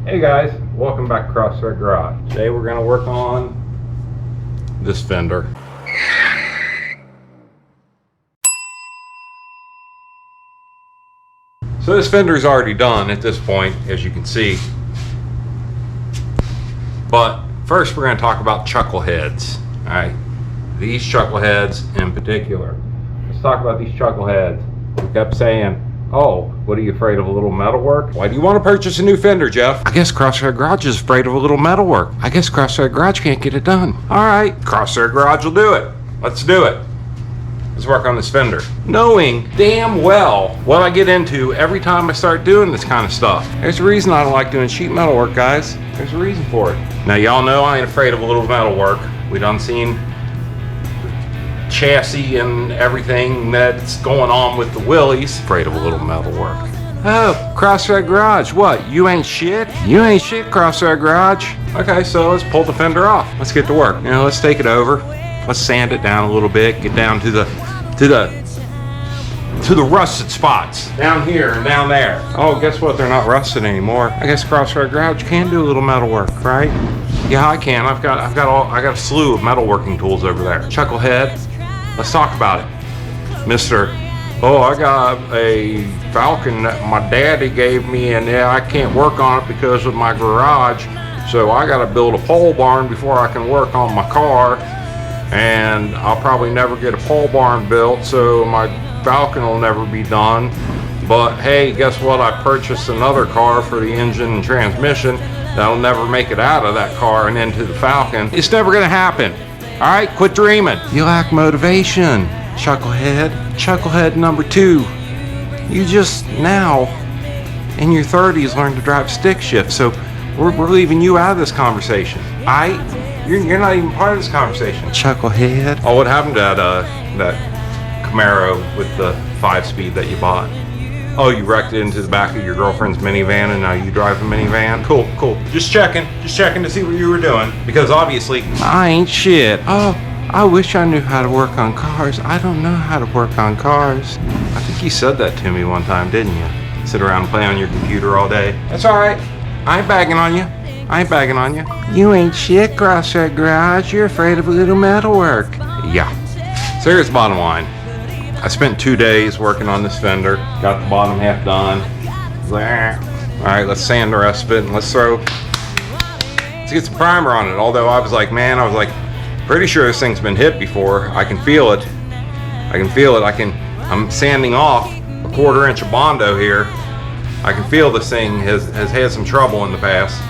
Hey guys, welcome back to Crossroad Garage. Today we're going to work on this fender. So this fender is already done at this point, as you can see. But first we're going to talk about chuckleheads. Alright, these chuckleheads in particular. Let's talk about these chuckleheads. We kept saying, oh, what are you afraid of a little metal work? Why do you want to purchase a new fender, Jeff? I guess Crossroad Garage is afraid of a little metal work. I guess Crossroad Garage can't get it done. Alright, Crossroad Garage will do it. Let's do it. Let's work on this fender. Knowing damn well what I get into every time I start doing this kind of stuff. There's a reason I don't like doing sheet metal work, guys. There's a reason for it. Now y'all know I ain't afraid of a little metal work. We done seen chassis and everything that's going on with the Willys. Afraid of a little metal work. Oh, Crossroad Garage, what? You ain't shit? You ain't shit, Crossroad Garage. Okay, so let's pull the fender off. Let's get to work. Now let's take it over. Let's sand it down a little bit. Get down to the rusted spots. Down here and down there. Oh, guess what? They're not rusted anymore. I guess Crossroad Garage can do a little metal work, right? Yeah, I can. I got a slew of metalworking tools over there. Chucklehead. Let's talk about it. Mr. Oh, I got a Falcon that my daddy gave me, and yeah, I can't work on it because of my garage, so I got to build a pole barn before I can work on my car, and I'll probably never get a pole barn built, so my Falcon will never be done. But hey, guess what? I purchased another car for the engine and transmission that'll never make it out of that car and into the Falcon. It's never going to happen. Alright, quit dreaming. You lack motivation, chucklehead. Chucklehead number 2. You just now, in your 30s, learned to drive stick shift, so we're leaving you out of this conversation. You're not even part of this conversation. Chucklehead. Oh, what happened to that Camaro with the 5-speed that you bought? Oh, you wrecked it into the back of your girlfriend's minivan and now you drive a minivan? Cool. Just checking to see what you were doing, because obviously I ain't shit. Oh, I wish I knew how to work on cars. I don't know how to work on cars. I think you said that to me one time, didn't you? Sit around and play on your computer all day. That's alright. I ain't bagging on you. You ain't shit, Crossroad Garage. You're afraid of a little metal work. Yeah. So here's the bottom line. I spent 2 days working on this fender, got the bottom half done. Alright, let's sand the rest of it, and let's get some primer on it. Although I was like, pretty sure this thing's been hit before. I can feel it. I'm sanding off a 1/4 inch of Bondo here. I can feel this thing has had some trouble in the past.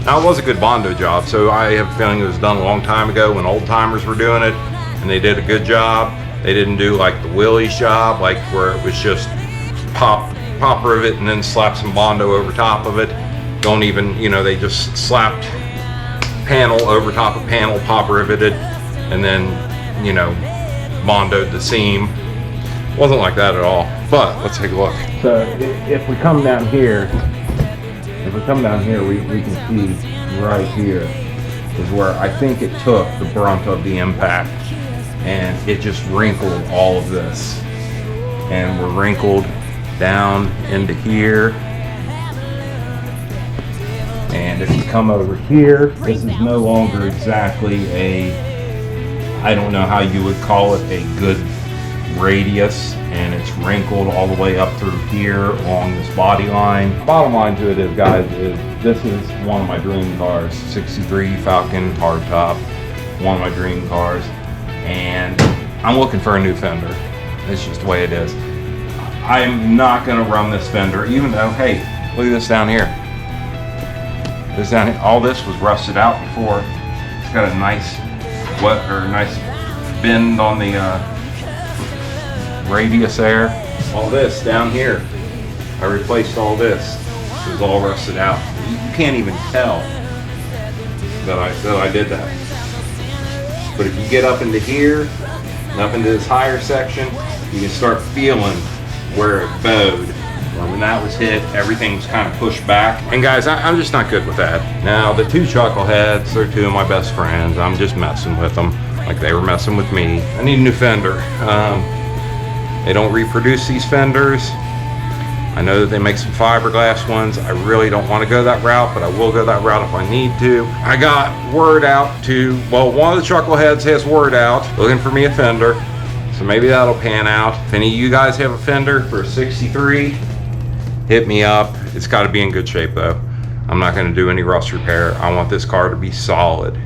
Now, it was a good Bondo job, so I have a feeling it was done a long time ago when old timers were doing it, and they did a good job. They didn't do like the Willys job, like where it was just pop rivet and then slap some Bondo over top of it. Don't even, they just slapped panel over top of panel, pop riveted, and then, Bondoed the seam. Wasn't like that at all, but let's take a look. So if we come down here, we can see right here is where I think it took the brunt of the impact. And it just wrinkled all of this, and we're wrinkled down into here. And if you come over here, this is no longer exactly I don't know how you would call it, a good radius, and it's wrinkled all the way up through here along this body line. Bottom line to it is, guys, this is one of my dream cars. 63 Falcon hardtop, one of my dream cars. And I'm looking for a new fender. It's just the way it is. I'm not going to run this fender, even though, hey, look at this down here. All this was rusted out before. It's got a nice bend on the radius there. All this down here, I replaced all this. It was all rusted out. You can't even tell that I did that. But if you get up into here, and up into this higher section, you can start feeling where it bowed. When that was hit, everything was kind of pushed back. And guys, I'm just not good with that. Now, the 2 chuckleheads, they're 2 of my best friends. I'm just messing with them like they were messing with me. I need a new fender. They don't reproduce these fenders. I know that they make some fiberglass ones. I really don't want to go that route, but I will go that route if I need to. I got word out to, well, one of the chuckleheads has word out looking for me a fender, so maybe that'll pan out. If any of you guys have a fender for a 63, hit me up. It's got to be in good shape though. I'm not going to do any rust repair. I want this car to be solid.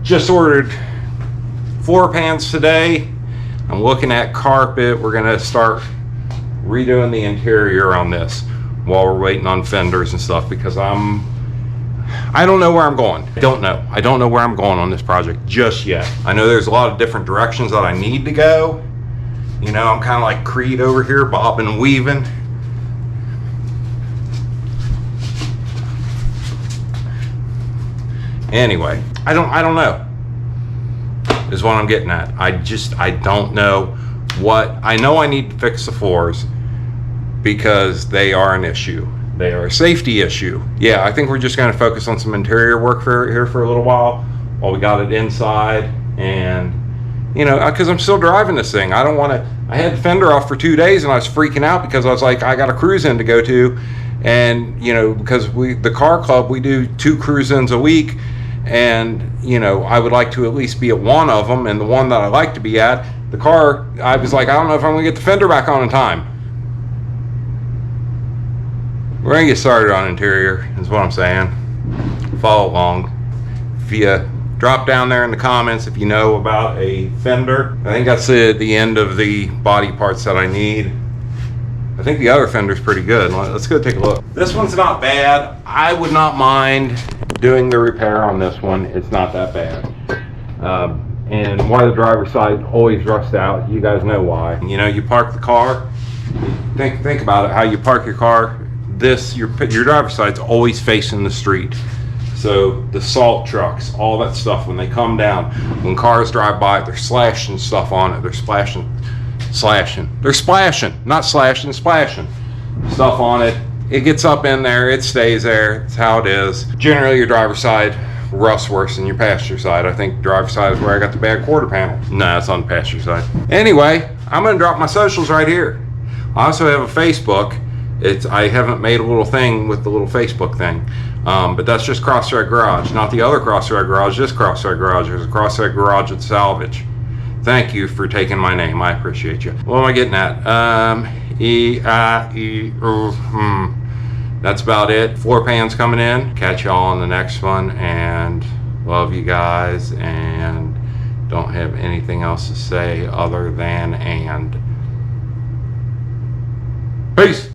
Just ordered floor pans today. I'm looking at carpet. We're going to start redoing the interior on this while we're waiting on fenders and stuff, because I don't know where I'm going. I don't know where I'm going on this project just yet. I know there's a lot of different directions that I need to go. You know, I'm kind of like Creed over here, bobbing and weaving. Anyway, I don't know is what I'm getting at. I don't know what. I know I need to fix the floors because they are an issue. They are a safety issue. Yeah, I think we're just going to focus on some interior work here for a little while we got it inside. And, you know, because I'm still driving this thing. I don't want to. I had the fender off for 2 days and I was freaking out because I was like, I got a cruise in to go to. And, you know, because the car club, we do 2 cruise ins a week. And, you know, I would like to at least be at one of them. And the one that I like to be at, the car, I was like, I don't know if I'm going to get the fender back on in time. We're going to get started on interior, is what I'm saying. Follow along. If you drop down there in the comments if you know about a fender. I think that's the end of the body parts that I need. I think the other fender's pretty good. Let's go take a look. This one's not bad. I would not mind doing the repair on this one. It's not that bad. And why the driver's side always rusts out, you guys know why. You know, you park the car, think about it, how you park your car. Your driver's side's always facing the street. So the salt trucks, all that stuff, when they come down, when cars drive by, they're slashing stuff on it. They're splashing, not slashing, splashing stuff on it. It gets up in there, it stays there. It's how it is. Generally, your driver's side rusts worse than your passenger side. I think driver's side is where I got the bad quarter panel. No, it's on the passenger side. Anyway, I'm gonna drop my socials right here. I also have a Facebook. I haven't made a little thing with the little Facebook thing, but that's just Crossthread Garage, not the other Crossthread Garage, just Crossthread Garage. There's a Crossthread Garage at Salvage. Thank you for taking my name. I appreciate you. What am I getting at? That's about it. Floor pans coming in. Catch y'all on the next one, and love you guys, and don't have anything else to say other than peace.